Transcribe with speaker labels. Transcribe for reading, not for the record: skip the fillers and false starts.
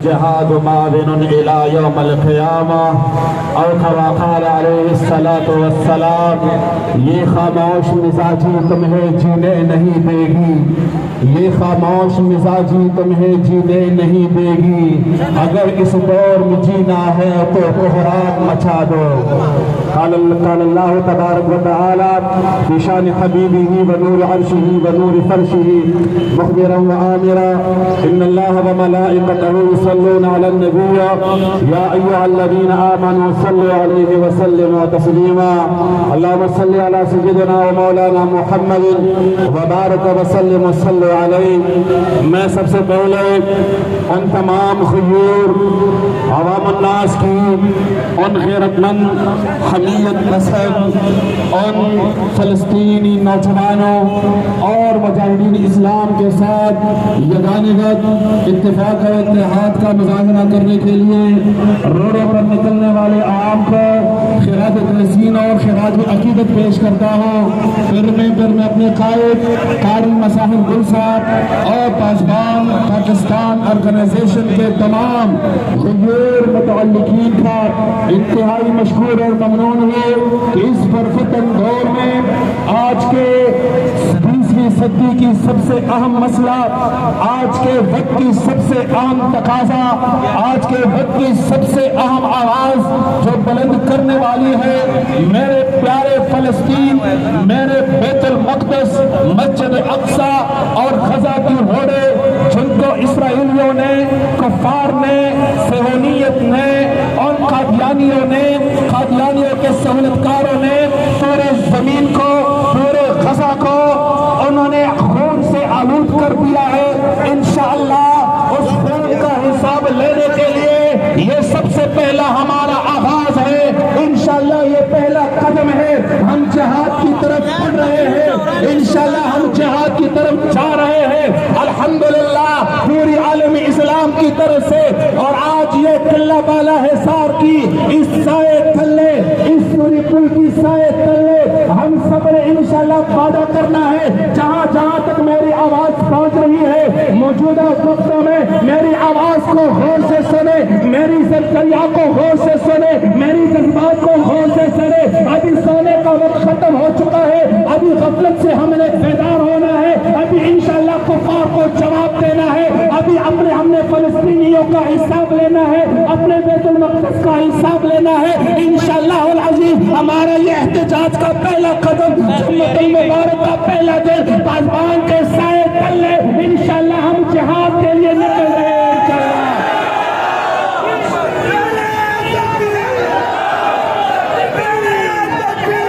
Speaker 1: جہاد معاون الى یوم القیامہ او کما قال علیہ الصلاۃ والسلام۔ یہ خاموش مزاجی تمہیں جینے نہیں دے گی، یہ خاموش مزاجی تمہیں جینے نہیں دے گی، اگر اس دور میں جینا ہے تو بحران مچا دو۔ قال اللہ تبارک و تعالی فی شان حبیبہ ونور عرشہ ونور فرشہ مخبرا وآمرا ان اللہ وملائکتہ يصلون على النبي يا أيها الذين آمنوا صلوا عليه وسلموا تسليما اللهم صل على سيدنا ومولانا محمد وبارك وسلم وصلوا عليه۔ میں سب سے پہلے ان تمام خیور عوام الناس کی، ان غیرت مند حمیت نسب، ان فلسطینی نوجوانوں اور مجاہدین اسلام کے ساتھ یگانگت اتفاق و اتحاد کا مظاہرہ کرنے کے لیے روڈوں پر نکلنے والے عوام کو خراج تحسین اور خراج عقیدت پیش کرتا ہوں۔ پھر میں اپنے قائد قاری مصاحب گل صاحب اور پاسبان پاکستان آرگنائزیشن کے تمام غیر متعلقین کا انتہائی مشکور اور ممنون ہوں کہ اس پرفتن دور میں آج کے 20ویں صدی کی سب سے اہم مسئلہ، آج کے وقت کی سب سے اہم تقاضا، آج کے وقت کی سب سے اہم آواز جو بلند کرنے والی ہے میرے پیارے فلسطین، میرے بیت المقدس، مسجد اقصی اور غزہ کی روڈیں جن کو اسرائیلیوں نے، کفار نے، صہیونیت نے اور قادیانیوں کے سہولتکاروں نے پورے زمین کو، پورے غزہ کو انہوں نے خون سے آلود کر دیا ہے۔ انشاءاللہ اس خون کا حساب لینے کے لیے یہ سب سے پہلا ہمارا آغاز ہے، انشاءاللہ یہ پہلا قدم ہے۔ ہم جہاد کی طرف بڑھ رہے ہیں، انشاءاللہ ہم جہاد کی طرف جا رہے ہیں الحمدللہ پوری عالم اسلام کی طرف سے۔ اور آج یہ قلعہ بالا حصار کی اس سائے تھلے، اس سوری پل کی سائے تھلے ہم سب نے انشاءاللہ وعدہ کرنا ہے، جہاں جہاں تک میری آواز پہنچ رہی ہے موجودہ وقتوں میں میری آواز کو غور سے سنے، میری ذکریہ کو غور سے سنے، میری جذبات کو غور سے سنے۔ ابھی سونے کا وقت ختم ہو چکا ہے، ابھی غفلت سے ہم نے بیدار ہونا ہے، ابھی انشاءاللہ کفار کو جواب دینا ہے، ابھی ہم نے فلسطینیوں کا حساب لینا ہے، اپنے بیت المقدس کا حساب لینا ہے۔ انشاءاللہ العزیز ہمارا یہ احتجاج کا پہلا قدم، جمعۃ المبارک کا پہلا دن، پاسبان کے سائے تلے انشاءاللہ ہم جہاد کے لیے نکل رہے ہیں۔